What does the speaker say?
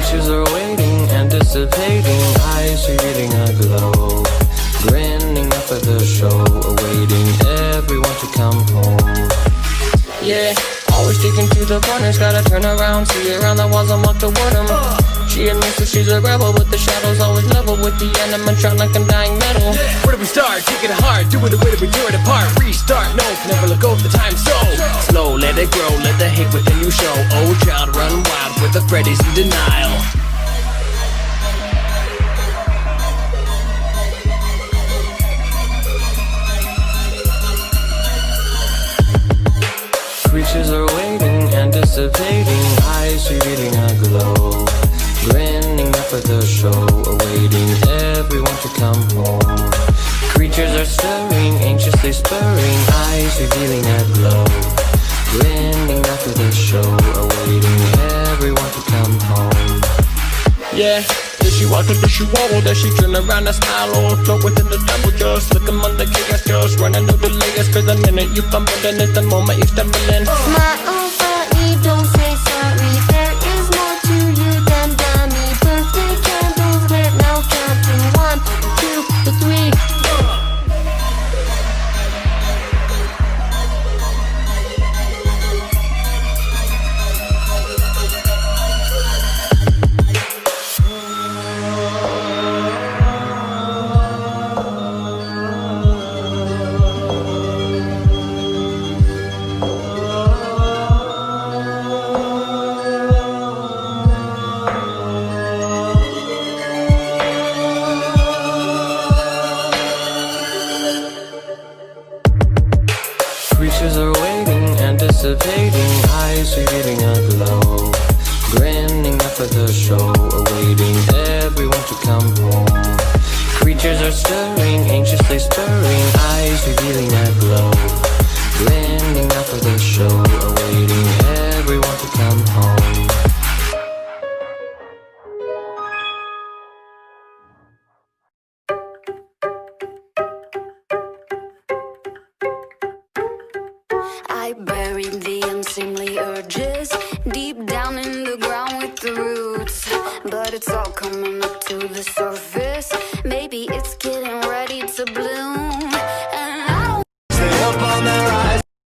Creatures are waiting, anticipating, eyes revealing a glow, grinning up at the show, awaiting everyone to come home. Yeah, always sticking to the corners, gotta turn around, see around the walls and walk toward them. She admits that she's a rebel, but the shadows always level with the animatronic and dying metal. Where do we start? Take it hard, do it the way that we do it apart. Restart, no, can never let go of the time so slow, let it grow, let the hate within you show. Oh child, run wild with the Freddy's in denial. Creatures are waiting, anticipating, eyes revealing a glow, grinning up at the show, awaiting everyone to come home. Creatures are stirring, anxiously spurring, eyes revealing a glow, grinning up at the show, awaiting everyone to come home. Yeah, does she walk or does she wobble? Does she turn around and smile or float within the double just look among the chaos, just running through the layers. Cause the minute you fumble and it's the moment you stumble in. Smile funny, don't say sorry. There is more to you than dummy. Birthday candles lit, now counting 1, 2, 3. Creatures are waiting, anticipating, eyes revealing a glow, grinning up at the show, awaiting everyone to come home. Creatures are stirring, anxiously spurring, eyes revealing a glow, grinning up at the show, awaiting everyone to come home. I buried the unseemly urges deep down in the ground with the roots, but it's all coming up to the surface.